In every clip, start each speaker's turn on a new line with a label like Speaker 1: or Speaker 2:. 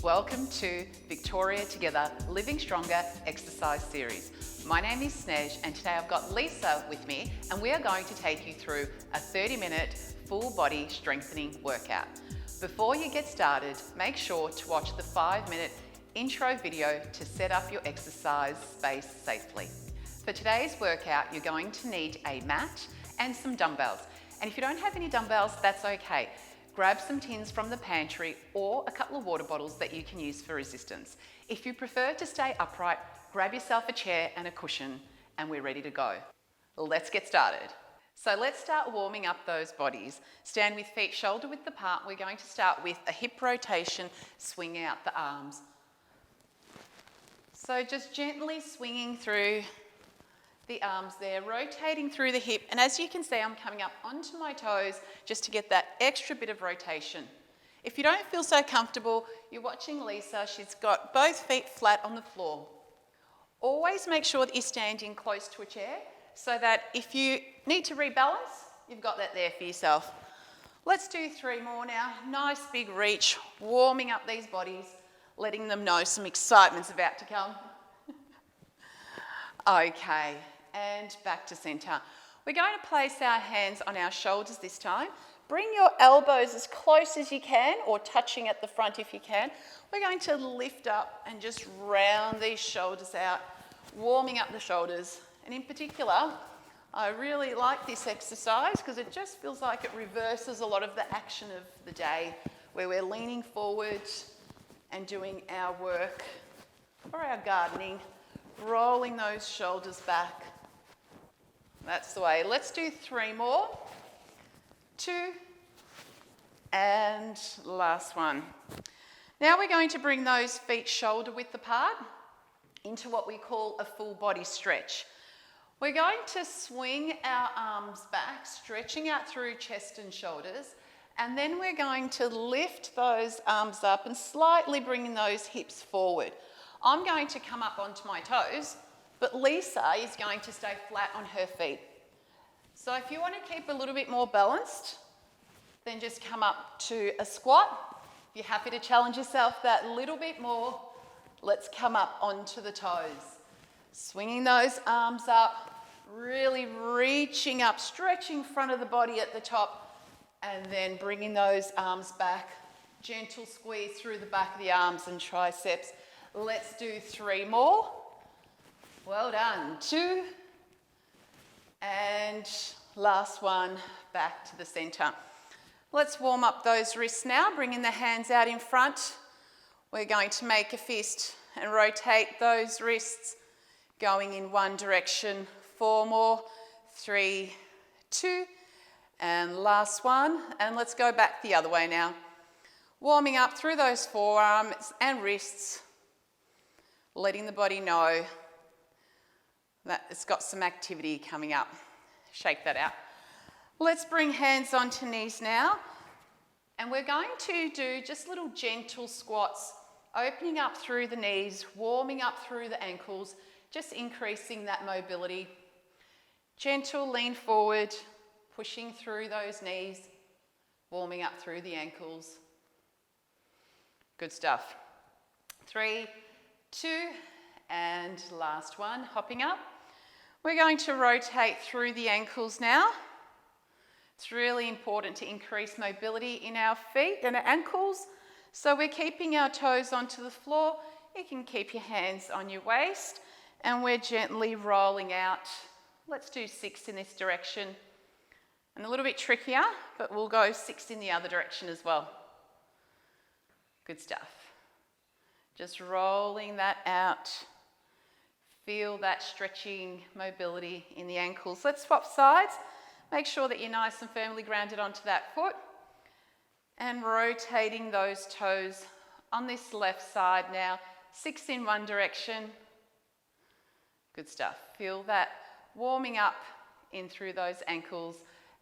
Speaker 1: Welcome to Victoria Together Living Stronger exercise series. My name is Snej and today I've got Lisa with me and we are going to take you through a 30-minute full body strengthening workout. Before you get started, make sure to watch the 5-minute intro video to set up your exercise space safely. For today's workout, you're going to need a mat and some dumbbells. And if you don't have any dumbbells, that's okay. Grab some tins from the pantry or a couple of water bottles that you can use for resistance. If you prefer to stay upright, grab yourself a chair and a cushion and we're ready to go. Let's get started. So let's start warming up those bodies. Stand with feet shoulder width apart. We're going to start with a hip rotation, swing out the arms. So just gently swinging through the arms there, rotating through the hip, and as you can see, I'm coming up onto my toes just to get that extra bit of rotation. If you don't feel so comfortable, you're watching Lisa. She's got both feet flat on the floor. Always make sure that you're standing close to a chair so that if you need to rebalance, you've got that there for yourself. Let's do 3 more now. Nice big reach, warming up these bodies, letting them know some excitement's about to come. Okay. And back to centre. We're going to place our hands on our shoulders this time. Bring your elbows as close as you can or touching at the front if you can. We're going to lift up and just round these shoulders out, warming up the shoulders. And in particular, I really like this exercise because it just feels like it reverses a lot of the action of the day where we're leaning forward and doing our work or our gardening, rolling those shoulders back. That's the way. Let's do 3 more. 2, and last one. Now we're going to bring those feet shoulder width apart into what we call a full body stretch. We're going to swing our arms back, stretching out through chest and shoulders, and then we're going to lift those arms up and slightly bringing those hips forward. I'm going to come up onto my toes, but Lisa is going to stay flat on her feet. So if you want to keep a little bit more balanced, then just come up to a squat. If you're happy to challenge yourself that little bit more, let's come up onto the toes. Swinging those arms up, really reaching up, stretching front of the body at the top, and then bringing those arms back. Gentle squeeze through the back of the arms and triceps. Let's do 3 more. Well done. 2, and last one, back to the centre. Let's warm up those wrists now, bringing the hands out in front. We're going to make a fist and rotate those wrists, going in one direction. 4 more, 3, 2, and last one. And let's go back the other way now. Warming up through those forearms and wrists, letting the body know that it's got some activity coming up. Shake that out. Let's bring hands onto knees now. And we're going to do just little gentle squats, opening up through the knees, warming up through the ankles, just increasing that mobility. Gentle lean forward, pushing through those knees, warming up through the ankles. Good stuff. 3, 2, and last one, hopping up. We're going to rotate through the ankles now. It's really important to increase mobility in our feet and our ankles. So we're keeping our toes onto the floor. You can keep your hands on your waist and we're gently rolling out. Let's do 6 in this direction. And a little bit trickier, but we'll go 6 in the other direction as well. Good stuff. Just rolling that out. Feel that stretching mobility in the ankles. Let's swap sides. Make sure that you're nice and firmly grounded onto that foot. And rotating those toes on this left side now. 6 in one direction. Good stuff. Feel that warming up in through those ankles.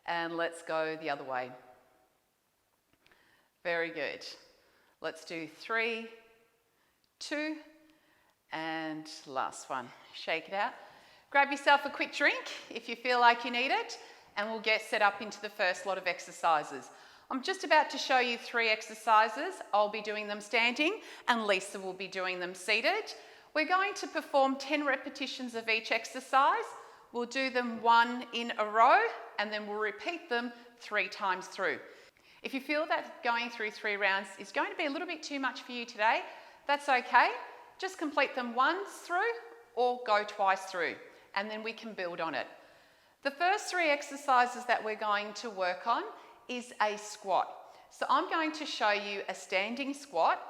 Speaker 1: And let's go the other way. Very good. Let's do 3, 2, and last one. Shake it out. Grab yourself a quick drink if you feel like you need it, and we'll get set up into the first lot of exercises. I'm just about to show you 3 exercises. I'll be doing them standing and Lisa will be doing them seated. We're going to perform 10 repetitions of each exercise. We'll do them 1 in a row and then we'll repeat them 3 times through. If you feel that going through 3 rounds is going to be a little bit too much for you today, that's okay. Just complete them once through or go twice through and then we can build on it. The first 3 exercises that we're going to work on is a squat. So I'm going to show you a standing squat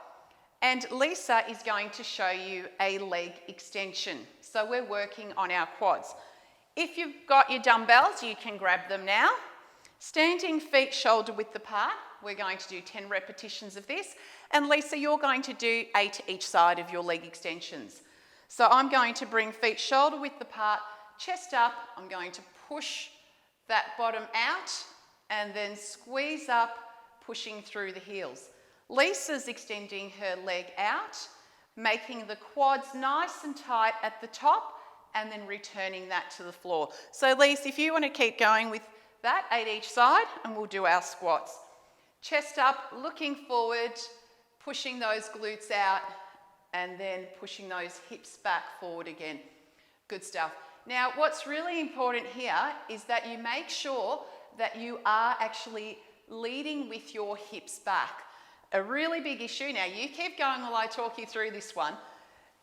Speaker 1: and Lisa is going to show you a leg extension. So we're working on our quads. If you've got your dumbbells, you can grab them now. Standing feet shoulder width apart, we're going to do 10 repetitions of this. And Lisa, you're going to do 8 each side of your leg extensions. So I'm going to bring feet shoulder width apart, chest up. I'm going to push that bottom out and then squeeze up, pushing through the heels. Lisa's extending her leg out, making the quads nice and tight at the top and then returning that to the floor. So Lisa, if you want to keep going with that, 8 each side, and we'll do our squats. Chest up, looking forward, pushing those glutes out and then pushing those hips back forward again. Good stuff. Now, what's really important here is that you make sure that you are actually leading with your hips back. A really big issue, now you keep going while I talk you through this one.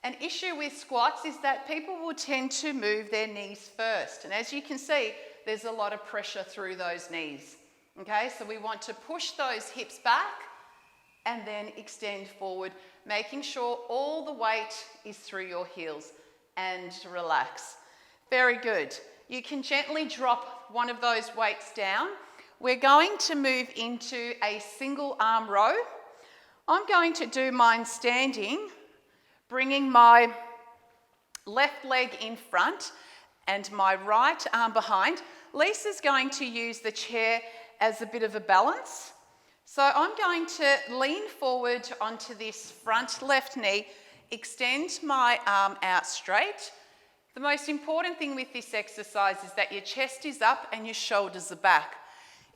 Speaker 1: An issue with squats is that people will tend to move their knees first. And as you can see, there's a lot of pressure through those knees. Okay, so we want to push those hips back and then extend forward, making sure all the weight is through your heels and relax. Very good. You can gently drop one of those weights down. We're going to move into a single arm row. I'm going to do mine standing, bringing my left leg in front and my right arm behind. Lisa's going to use the chair as a bit of a balance. So I'm going to lean forward onto this front left knee, extend my arm out straight. The most important thing with this exercise is that your chest is up and your shoulders are back.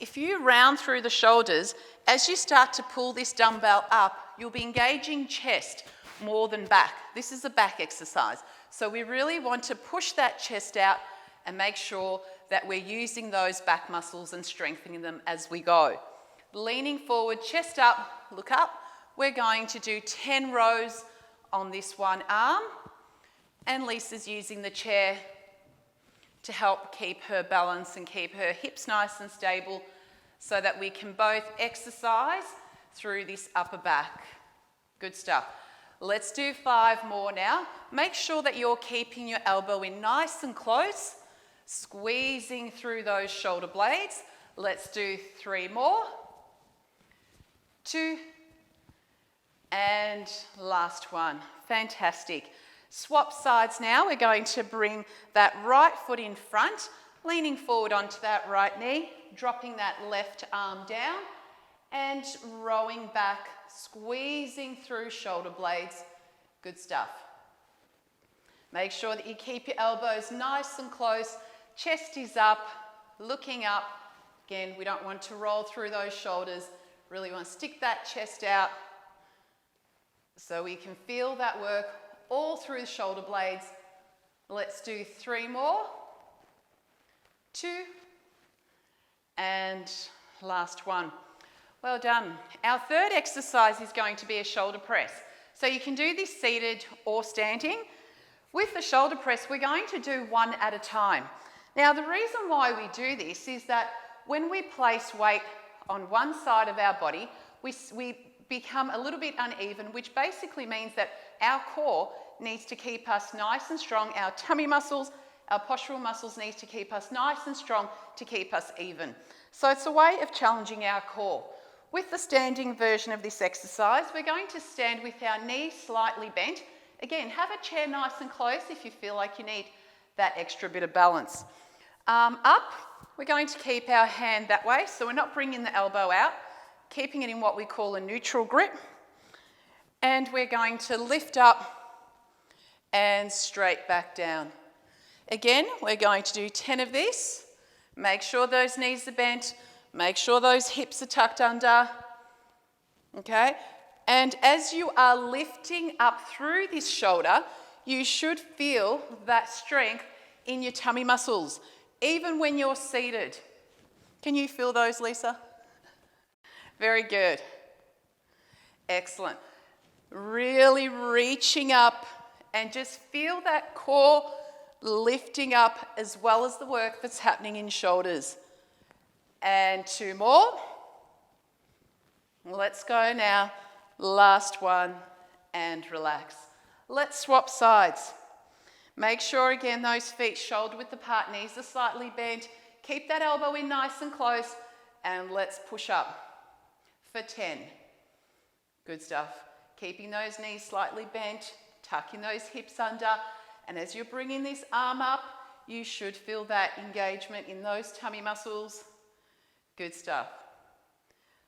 Speaker 1: If you round through the shoulders, as you start to pull this dumbbell up, you'll be engaging chest more than back. This is a back exercise. So we really want to push that chest out and make sure that we're using those back muscles and strengthening them as we go. Leaning forward, chest up, look up. We're going to do 10 rows on this one arm. And Lisa's using the chair to help keep her balance and keep her hips nice and stable so that we can both exercise through this upper back. Good stuff. Let's do 5 more now. Make sure that you're keeping your elbow in nice and close, squeezing through those shoulder blades. Let's do 3 more. 2, and last one. Fantastic. Swap sides now. We're going to bring that right foot in front, leaning forward onto that right knee, dropping that left arm down and rowing back, squeezing through shoulder blades. Good stuff. Make sure that you keep your elbows nice and close, chest is up, looking up. Again, we don't want to roll through those shoulders. Really want to stick that chest out so we can feel that work all through the shoulder blades. Let's do 3 more. 2, and last one. Well done. Our third exercise is going to be a shoulder press. So you can do this seated or standing. With the shoulder press, we're going to do 1 at a time. Now, the reason why we do this is that when we place weight on one side of our body, we become a little bit uneven, which basically means that our core needs to keep us nice and strong. Our tummy muscles, our postural muscles need to keep us nice and strong to keep us even. So it's a way of challenging our core. With the standing version of this exercise, we're going to stand with our knees slightly bent. Again, have a chair nice and close if you feel like you need that extra bit of balance. Up, we're going to keep our hand that way, so we're not bringing the elbow out, keeping it in what we call a neutral grip. And we're going to lift up and straight back down. Again, we're going to do 10 of this. Make sure those knees are bent. Make sure those hips are tucked under. Okay? And as you are lifting up through this shoulder, you should feel that strength in your tummy muscles, even when you're seated. Can you feel those, Lisa? Very good. Excellent. Really reaching up and just feel that core lifting up as well as the work that's happening in shoulders. And 2 more. Let's go now. Last one and relax. Let's swap sides. Make sure again those feet shoulder width apart, knees are slightly bent. Keep that elbow in nice and close and let's push up for 10. Good stuff. Keeping those knees slightly bent, tucking those hips under, and as you're bringing this arm up, you should feel that engagement in those tummy muscles. Good stuff.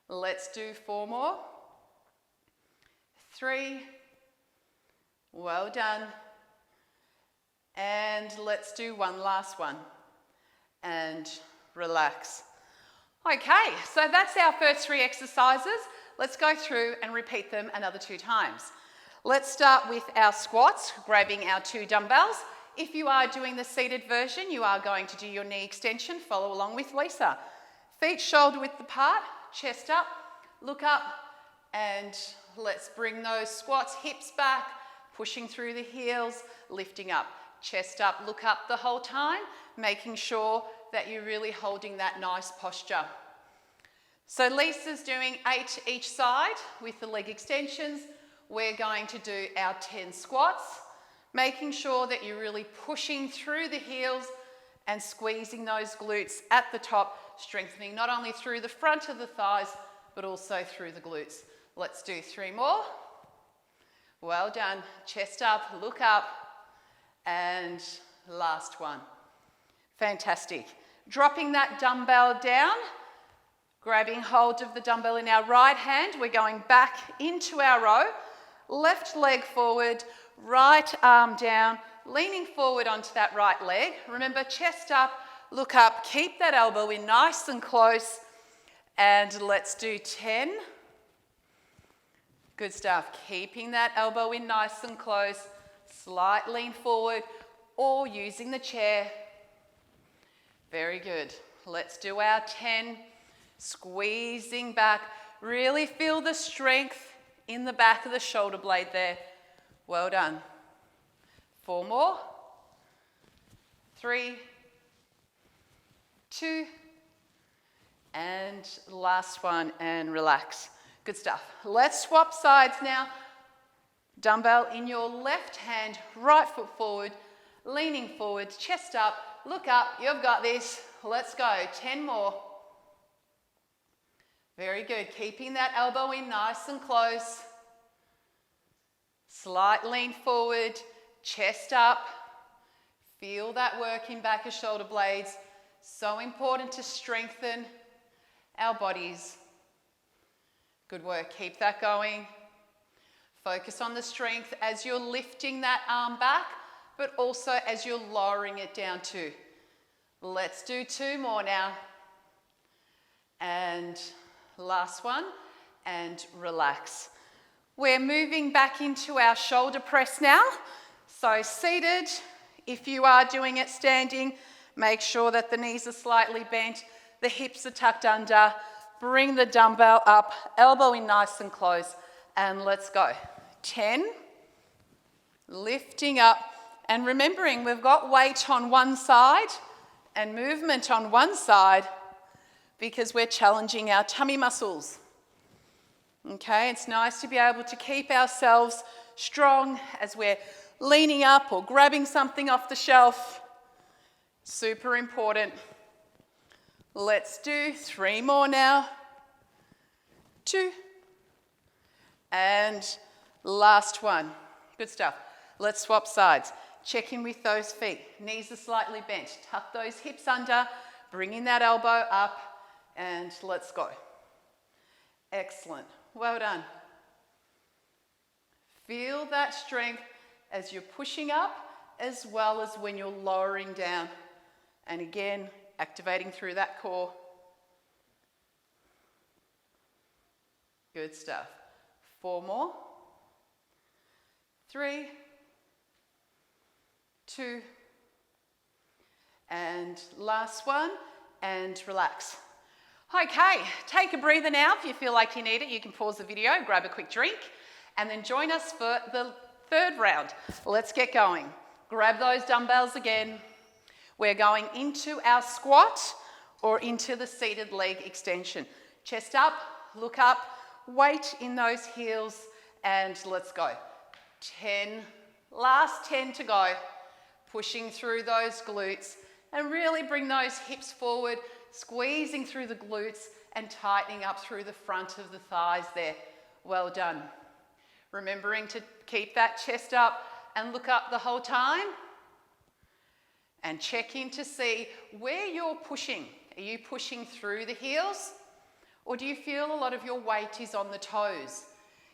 Speaker 1: Let's do 4 more. 3. Well done. And let's do one last one. And relax. Okay, so that's our first 3 exercises. Let's go through and repeat them another 2 times. Let's start with our squats, grabbing our 2 dumbbells. If you are doing the seated version, you are going to do your knee extension. Follow along with Lisa. Feet shoulder width apart, chest up, look up, and let's bring those squats, hips back, pushing through the heels, lifting up, chest up, look up the whole time, making sure that you're really holding that nice posture. So Lisa's doing 8 each side with the leg extensions. We're going to do our 10 squats, making sure that you're really pushing through the heels and squeezing those glutes at the top, strengthening not only through the front of the thighs, but also through the glutes. Let's do 3 more. Well done. Chest up, look up, and last one. Fantastic. Dropping that dumbbell down, grabbing hold of the dumbbell in our right hand. We're going back into our row. Left leg forward, right arm down, leaning forward onto that right leg. Remember, chest up, look up, keep that elbow in nice and close. And let's do 10. Good stuff. Keeping that elbow in nice and close. Slight lean forward or using the chair. Very good. Let's do our 10. Squeezing back. Really feel the strength in the back of the shoulder blade there. Well done. 4 more. 3, 2, and last one, and relax. Good stuff. Let's swap sides now. Dumbbell in your left hand, right foot forward, leaning forward, chest up, look up, you've got this. Let's go, 10 more. Very good, keeping that elbow in nice and close. Slight lean forward, chest up. Feel that work in back of shoulder blades. So important to strengthen our bodies. Good work, keep that going. Focus on the strength as you're lifting that arm back, but also as you're lowering it down too. Let's do 2 more now. And last one, and relax. We're moving back into our shoulder press now. So seated, if you are doing it standing, make sure that the knees are slightly bent, the hips are tucked under. Bring the dumbbell up, elbow in nice and close, and let's go. 10, lifting up, and remembering we've got weight on one side and movement on one side because we're challenging our tummy muscles. Okay, it's nice to be able to keep ourselves strong as we're leaning up or grabbing something off the shelf. Super important. Let's do 3 more now. 2. And last one. Good stuff. Let's swap sides. Check in with those feet. Knees are slightly bent. Tuck those hips under. Bringing that elbow up. And let's go. Excellent. Well done. Feel that strength as you're pushing up as well as when you're lowering down. And again, activating through that core. Good stuff. 4 more. 3, 2, and last one, and relax. Okay, take a breather now. If you feel like you need it, you can pause the video, grab a quick drink, and then join us for the third round. Let's get going. Grab those dumbbells again. We're going into our squat or into the seated leg extension. Chest up, look up, weight in those heels, and let's go. 10, last 10 to go. Pushing through those glutes and really bring those hips forward, squeezing through the glutes and tightening up through the front of the thighs there. Well done. Remembering to keep that chest up and look up the whole time. And check in to see where you're pushing. Are you pushing through the heels? Or do you feel a lot of your weight is on the toes?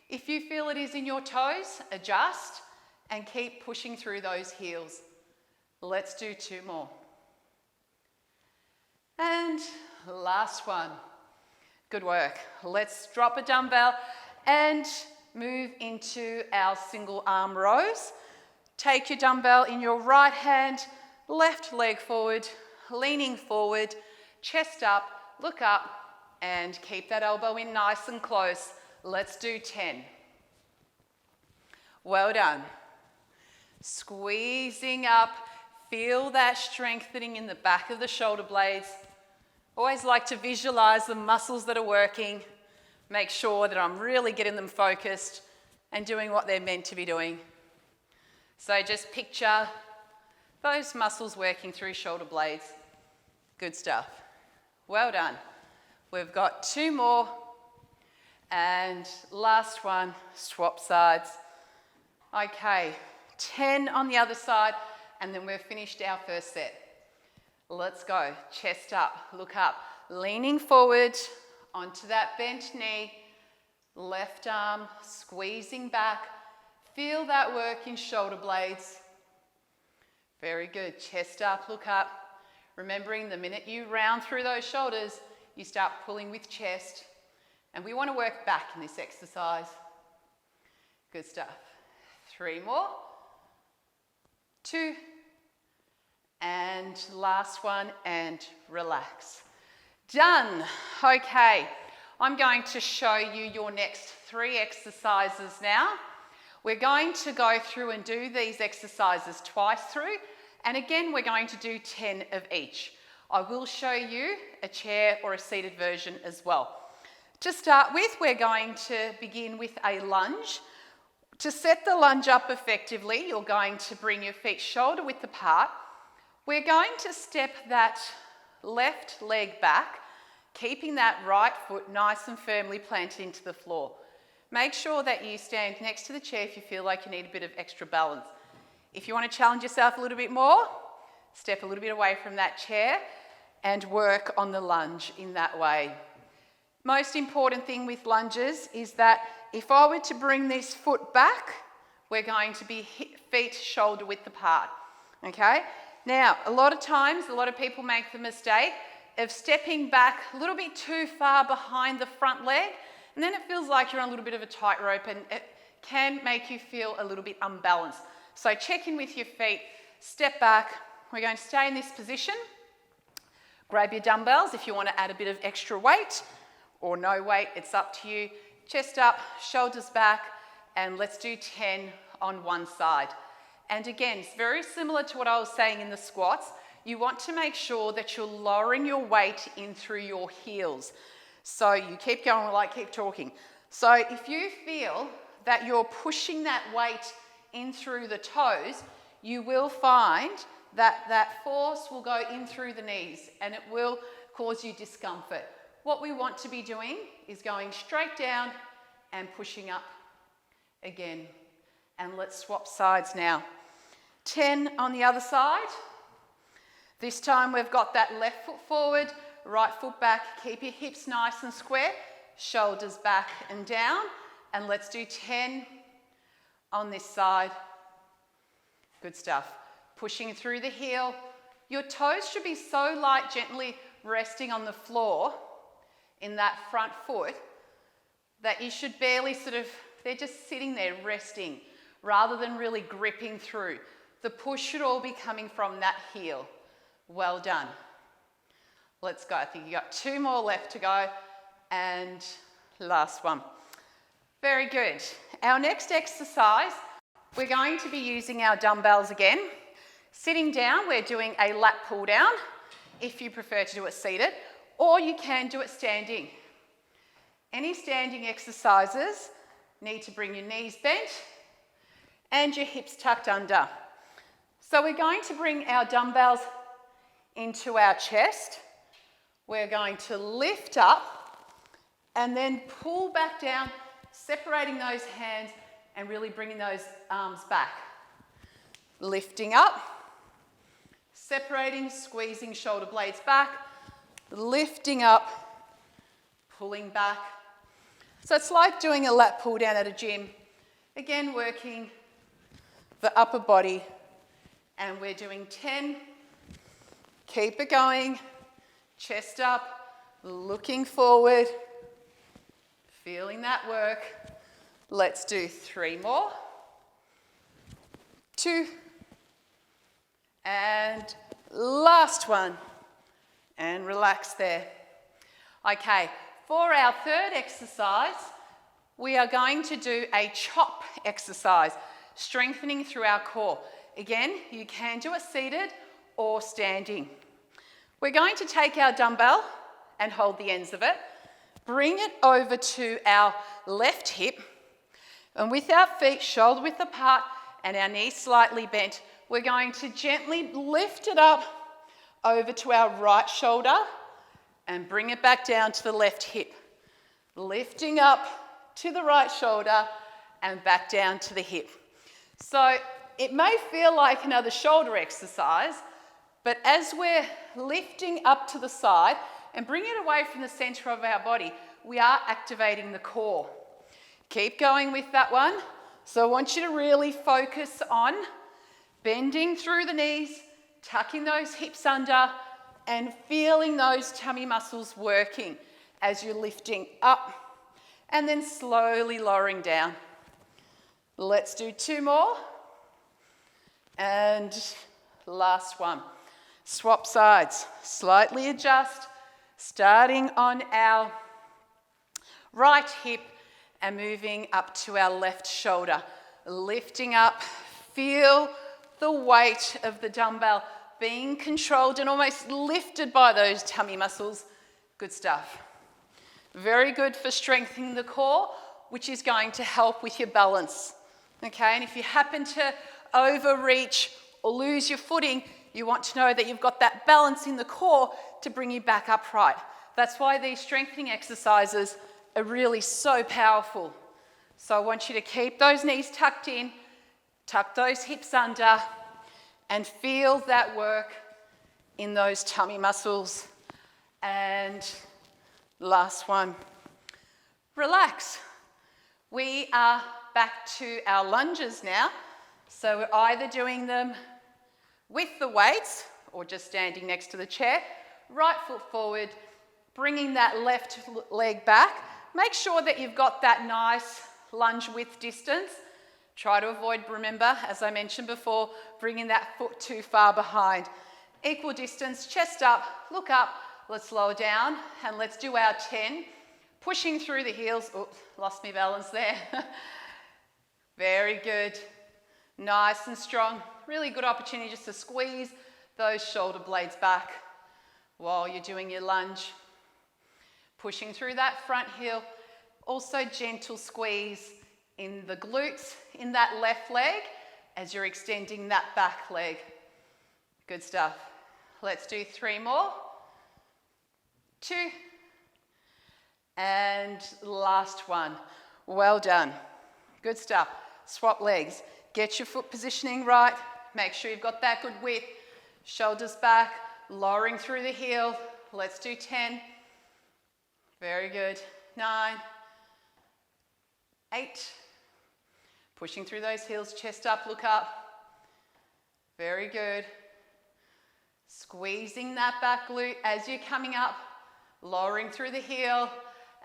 Speaker 1: If you feel it is in your toes, adjust and keep pushing through those heels. Let's do 2 more. And last one. Good work. Let's drop a dumbbell and move into our single arm rows. Take your dumbbell in your right hand, left leg forward, leaning forward, chest up, look up, and keep that elbow in nice and close. Let's do 10. Well done. Squeezing up. Feel that strengthening in the back of the shoulder blades. Always like to visualize the muscles that are working. Make sure that I'm really getting them focused and doing what they're meant to be doing. So just picture those muscles working through shoulder blades. Good stuff. Well done. We've got 2 more. And last one, swap sides. Okay, 10 on the other side. And then we've finished our first set. Let's go. Chest up, look up. Leaning forward onto that bent knee. Left arm squeezing back. Feel that work in shoulder blades. Very good. Chest up, look up. Remembering the minute you round through those shoulders, you start pulling with chest. And we want to work back in this exercise. Good stuff. 3 more. 2. And last one, and relax. Done. Okay, I'm going to show you your next 3 exercises now. We're going to go through and do these exercises twice through, and again, we're going to do 10 of each. I will show you a chair or a seated version as well. To start with, we're going to begin with a lunge. To set the lunge up effectively, you're going to bring your feet shoulder width apart. We're going to step that left leg back, keeping that right foot nice and firmly planted into the floor. Make sure that you stand next to the chair if you feel like you need a bit of extra balance. If you want to challenge yourself a little bit more, step a little bit away from that chair and work on the lunge in that way. Most important thing with lunges is that if I were to bring this foot back, we're going to be feet shoulder width apart, okay? Now, a lot of times, a lot of people make the mistake of stepping back a little bit too far behind the front leg, and then it feels like you're on a little bit of a tightrope, and it can make you feel a little bit unbalanced. So check in with your feet, step back. We're going to stay in this position. Grab your dumbbells if you want to add a bit of extra weight, or no weight, it's up to you. Chest up, shoulders back, and let's do 10 on one side. And again, it's very similar to what I was saying in the squats. You want to make sure that you're lowering your weight in through your heels. So you keep going while I keep talking. So if you feel that you're pushing that weight in through the toes, you will find that that force will go in through the knees and it will cause you discomfort. What we want to be doing is going straight down and pushing up again. And let's swap sides now. 10 on the other side. This time we've got that left foot forward, right foot back. Keep your hips nice and square, shoulders back and down. And let's do 10 on this side. Good stuff. Pushing through the heel. Your toes should be so light, gently resting on the floor in that front foot. that you should barely they're just sitting there resting rather than really gripping through. The push should all be coming from that heel. Well done. Let's go. I think you got 2 more left to go, and last one. Very good. Our next exercise, we're going to be using our dumbbells again. Sitting down, we're doing a lat pull down, if you prefer to do it seated, or you can do it standing. Any standing exercises need to bring your knees bent and your hips tucked under. So we're going to bring our dumbbells into our chest. We're going to lift up and then pull back down, separating those hands and really bringing those arms back. Lifting up, separating, squeezing shoulder blades back, lifting up, pulling back. So it's like doing a lat pull down at a gym. Again, working the upper body, and we're doing 10. Keep it going, chest up, looking forward, feeling that work. Let's do 3 more. 2. And last one. And relax there. Okay, for our third exercise, we are going to do a chop exercise, strengthening through our core. Again, you can do it seated or standing. We're going to take our dumbbell and hold the ends of it, bring it over to our left hip, and with our feet shoulder width apart and our knees slightly bent, we're going to gently lift it up over to our right shoulder and bring it back down to the left hip. Lifting up to the right shoulder and back down to the hip. So it may feel like another shoulder exercise, but as we're lifting up to the side and bringing it away from the center of our body, we are activating the core. Keep going with that one. So I want you to really focus on bending through the knees, tucking those hips under, and feeling those tummy muscles working as you're lifting up and then slowly lowering down. Let's do 2 more. And last one. Swap sides. Slightly adjust, starting on our right hip and moving up to our left shoulder. Lifting up, feel the weight of the dumbbell being controlled and almost lifted by those tummy muscles. Good stuff. Very good for strengthening the core, which is going to help with your balance. Okay, and if you happen to overreach or lose your footing, you want to know that you've got that balance in the core to bring you back upright. That's why these strengthening exercises are really so powerful. So I want you to keep those knees tucked in, tuck those hips under, and feel that work in those tummy muscles. And last one, relax. We are back to our lunges now. So we're either doing them with the weights or just standing next to the chair. Right foot forward, bringing that left leg back. Make sure that you've got that nice lunge width distance. Try to avoid, remember, as I mentioned before, bringing that foot too far behind. Equal distance, chest up, look up. Let's lower down and let's do our 10. Pushing through the heels. Oops, lost my balance there. Very good. Nice and strong. Really good opportunity just to squeeze those shoulder blades back while you're doing your lunge. Pushing through that front heel. Also gentle squeeze in the glutes in that left leg as you're extending that back leg. Good stuff. Let's do 3 more. 2. And last one. Well done. Good stuff. Swap legs. Get your foot positioning right. Make sure you've got that good width. Shoulders back, lowering through the heel. Let's do 10. Very good. 9. 8. Pushing through those heels, chest up, look up. Very good. Squeezing that back glute as you're coming up, lowering through the heel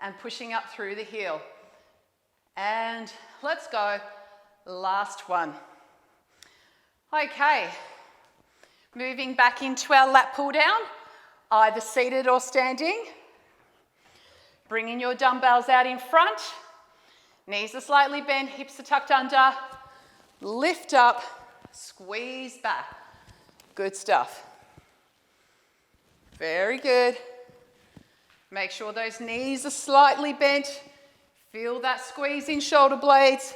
Speaker 1: and pushing up through the heel. And let's go. Last one. Okay. Moving back into our lat pull down, either seated or standing. Bringing your dumbbells out in front. Knees are slightly bent, hips are tucked under. Lift up, squeeze back. Good stuff. Very good. Make sure those knees are slightly bent. Feel that squeeze in shoulder blades.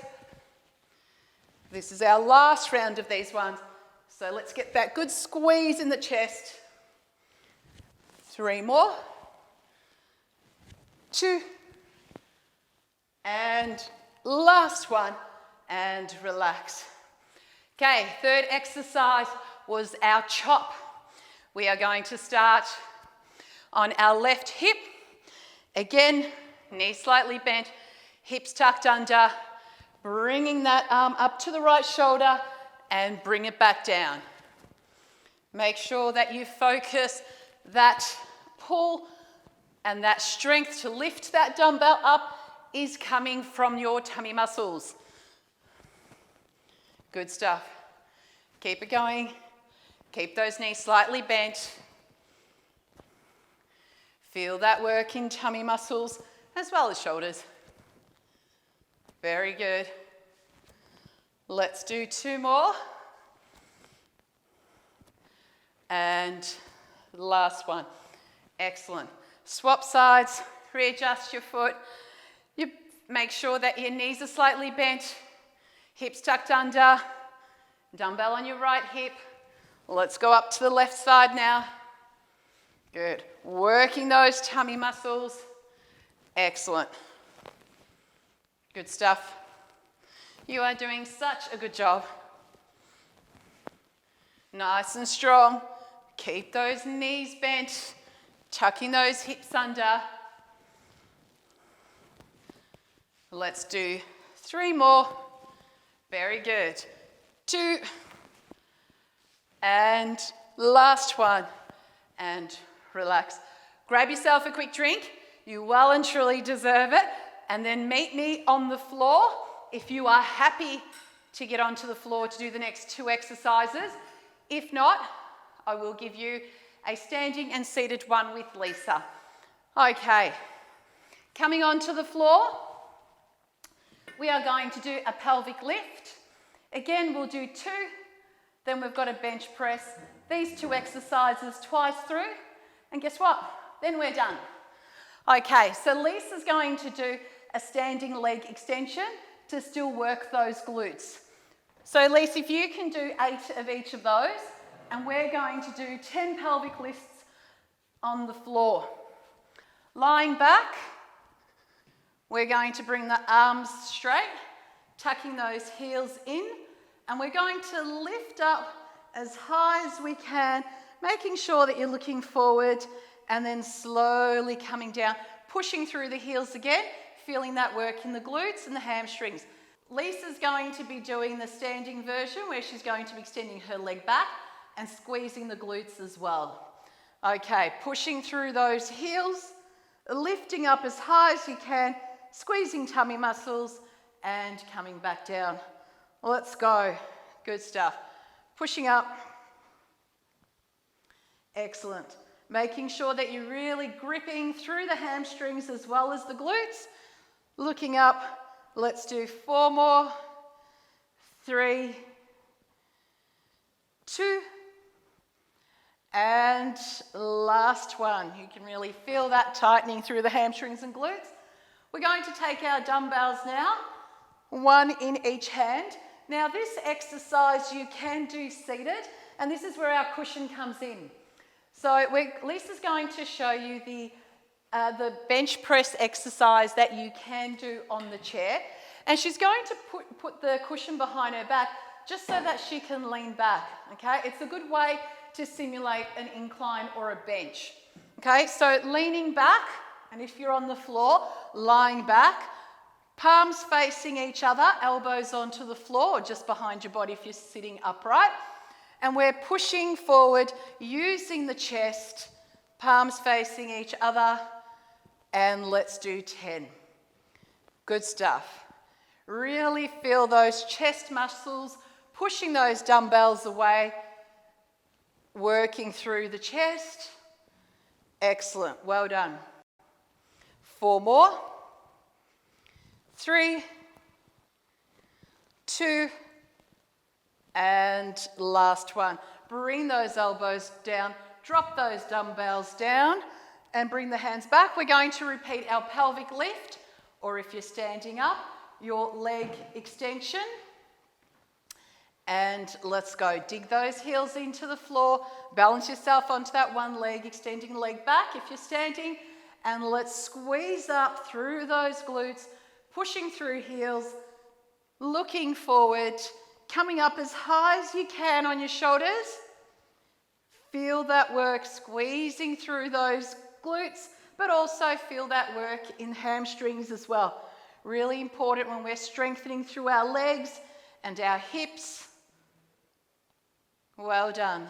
Speaker 1: This is our last round of these ones. So let's get that good squeeze in the chest. 3 more. 2. And last one. And relax. Okay, third exercise was our chop. We are going to start on our left hip. Again, knees slightly bent, hips tucked under, bringing that arm up to the right shoulder and bring it back down. Make sure that you focus that pull and that strength to lift that dumbbell up is coming from your tummy muscles. Good stuff. Keep it going. Keep those knees slightly bent. Feel that work in tummy muscles as well as shoulders. Very good. Let's do 2 more. And last one. Excellent. Swap sides, readjust your foot. You make sure that your knees are slightly bent, hips tucked under, dumbbell on your right hip. Let's go up to the left side now. Good. Working those tummy muscles. Excellent. Good stuff. You are doing such a good job. Nice and strong. Keep those knees bent, tucking those hips under. Let's do 3 more. Very good. 2. And last one. And relax. Grab yourself a quick drink. You well and truly deserve it. And then meet me on the floor if you are happy to get onto the floor to do the next 2 exercises. If not, I will give you a standing and seated one with Lisa. Okay, coming onto the floor, we are going to do a pelvic lift. Again, we'll do 2, then we've got a bench press. These 2 exercises twice through, and guess what? Then we're done. Okay, so Lisa's going to do a standing leg extension to still work those glutes. So Lisa, if you can do 8 of each of those, and we're going to do 10 pelvic lifts on the floor. Lying back, we're going to bring the arms straight, tucking those heels in, and we're going to lift up as high as we can, making sure that you're looking forward, and then slowly coming down, pushing through the heels again, feeling that work in the glutes and the hamstrings. Lisa's going to be doing the standing version where she's going to be extending her leg back and squeezing the glutes as well. Okay, pushing through those heels, lifting up as high as you can, squeezing tummy muscles and coming back down. Let's go. Good stuff. Pushing up. Excellent. Making sure that you're really gripping through the hamstrings as well as the glutes. Looking up. Let's do 4 more. 3, 2, and last one. You can really feel that tightening through the hamstrings and glutes. We're going to take our dumbbells now, 1 in each hand. Now this exercise you can do seated, and this is where our cushion comes in. So Lisa's going to show you the bench press exercise that you can do on the chair. And she's going to put the cushion behind her back just so that she can lean back, okay? It's a good way to simulate an incline or a bench, okay? So leaning back, and if you're on the floor, lying back, palms facing each other, elbows onto the floor, or just behind your body if you're sitting upright. And we're pushing forward using the chest, palms facing each other, and let's do 10. Good stuff. Really feel those chest muscles, pushing those dumbbells away, working through the chest. Excellent, well done. 4 more. 3, 2, and last one. Bring those elbows down, drop those dumbbells down, and bring the hands back. We're going to repeat our pelvic lift, or if you're standing up, your leg extension. And let's go. Dig those heels into the floor. Balance yourself onto that one leg, extending the leg back if you're standing. And let's squeeze up through those glutes, pushing through heels, looking forward, coming up as high as you can on your shoulders. Feel that work squeezing through those glutes, but also feel that work in hamstrings as well. Really important when we're strengthening through our legs and our hips. Well done.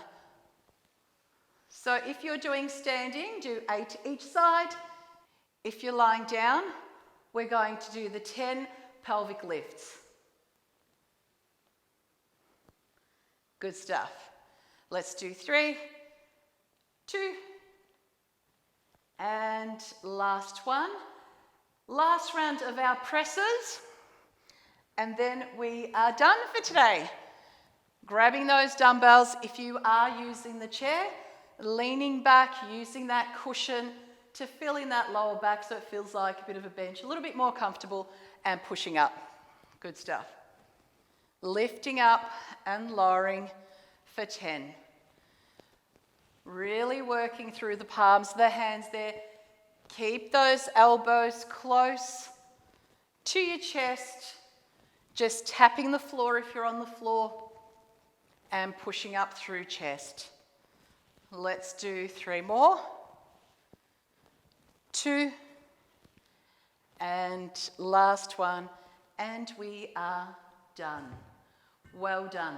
Speaker 1: So if you're doing standing, do 8 each side. If you're lying down, we're going to do the 10 pelvic lifts. Good stuff. Let's do 3, 2, and last one. Last round of our presses, and then we are done for today. Grabbing those dumbbells, if you are using the chair, leaning back, using that cushion to fill in that lower back so it feels like a bit of a bench, a little bit more comfortable, and pushing up. Good stuff. Lifting up and lowering for 10. Really working through the palms of the hands there. Keep those elbows close to your chest, just tapping the floor if you're on the floor, and pushing up through chest. Let's do 3 more. 2, and last one, and we are done. Well done.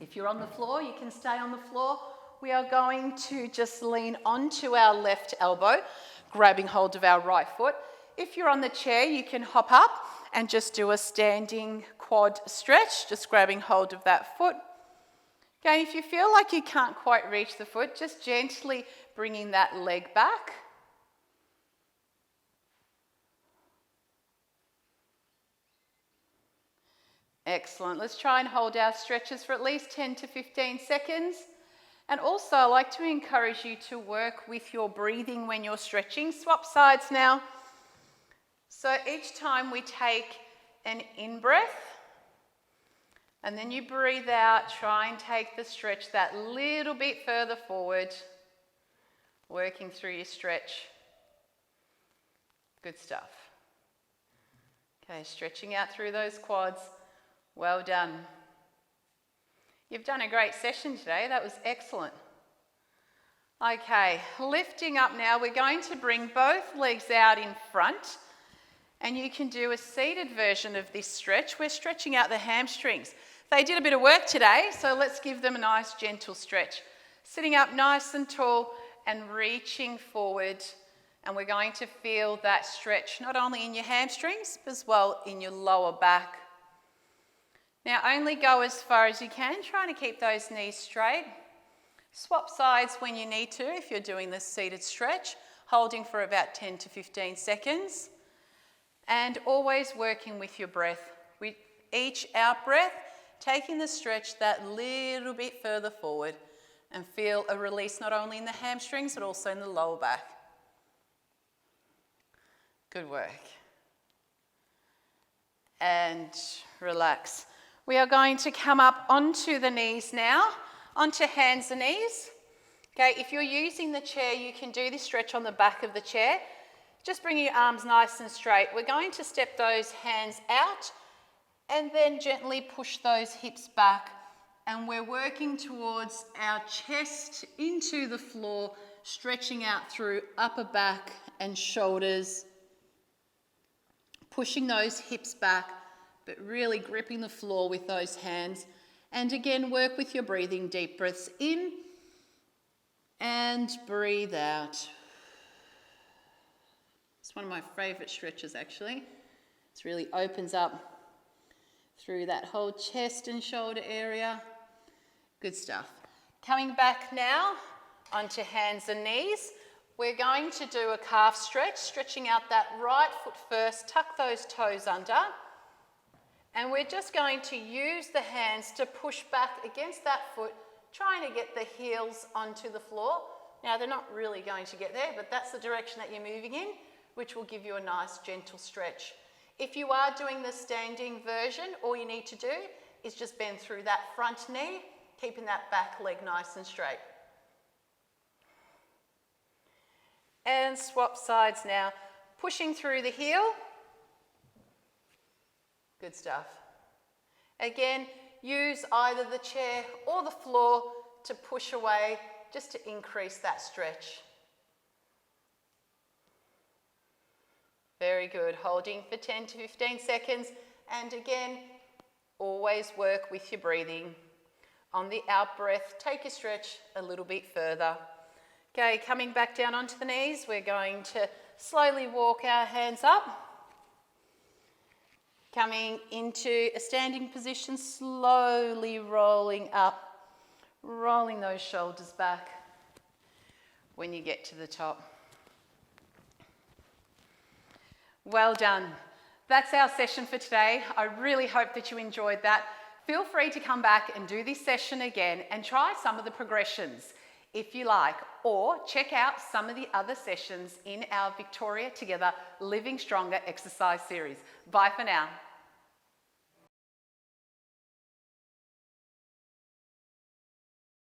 Speaker 1: If you're on the floor, you can stay on the floor. We are going to just lean onto our left elbow, grabbing hold of our right foot. If you're on the chair, you can hop up and just do a standing quad stretch, just grabbing hold of that foot. Again, if you feel like you can't quite reach the foot, just gently bringing that leg back. Excellent. Let's try and hold our stretches for at least 10 to 15 seconds. And also, I like to encourage you to work with your breathing when you're stretching. Swap sides now. So each time we take an in-breath, and then you breathe out, try and take the stretch that little bit further forward, working through your stretch. Good stuff. Okay, stretching out through those quads. Well done. You've done a great session today. That was excellent. Okay, lifting up now. We're going to bring both legs out in front, and you can do a seated version of this stretch. We're stretching out the hamstrings. They did a bit of work today, so let's give them a nice gentle stretch. Sitting up nice and tall and reaching forward, and we're going to feel that stretch not only in your hamstrings, but as well in your lower back. Now only go as far as you can, trying to keep those knees straight. Swap sides when you need to if you're doing this seated stretch, holding for about 10 to 15 seconds. And always working with your breath. With each out breath, taking the stretch that little bit further forward and feel a release not only in the hamstrings but also in the lower back. Good work. And relax. We are going to come up onto the knees now, onto hands and knees. Okay, if you're using the chair, you can do this stretch on the back of the chair. Just bring your arms nice and straight. We're going to step those hands out and then gently push those hips back. And we're working towards our chest into the floor, stretching out through upper back and shoulders, pushing those hips back, but really gripping the floor with those hands. And again, work with your breathing. Deep breaths in and breathe out. It's one of my favourite stretches actually. It really opens up through that whole chest and shoulder area. Good stuff. Coming back now onto hands and knees. We're going to do a calf stretch, stretching out that right foot first, tuck those toes under. And we're just going to use the hands to push back against that foot, trying to get the heels onto the floor. Now, they're not really going to get there, but that's the direction that you're moving in, which will give you a nice gentle stretch. If you are doing the standing version, all you need to do is just bend through that front knee, keeping that back leg nice and straight. And swap sides now, pushing through the heel. Good stuff. Again, use either the chair or the floor to push away, just to increase that stretch. Very good. Holding for 10 to 15 seconds. And again, always work with your breathing. On the out breath, take your stretch a little bit further. Okay, coming back down onto the knees, we're going to slowly walk our hands up. Coming into a standing position, slowly rolling up, rolling those shoulders back when you get to the top. Well done. That's our session for today. I really hope that you enjoyed that. Feel free to come back and do this session again and try some of the progressions if you like, or check out some of the other sessions in our Victoria Together Living Stronger exercise series. Bye for now.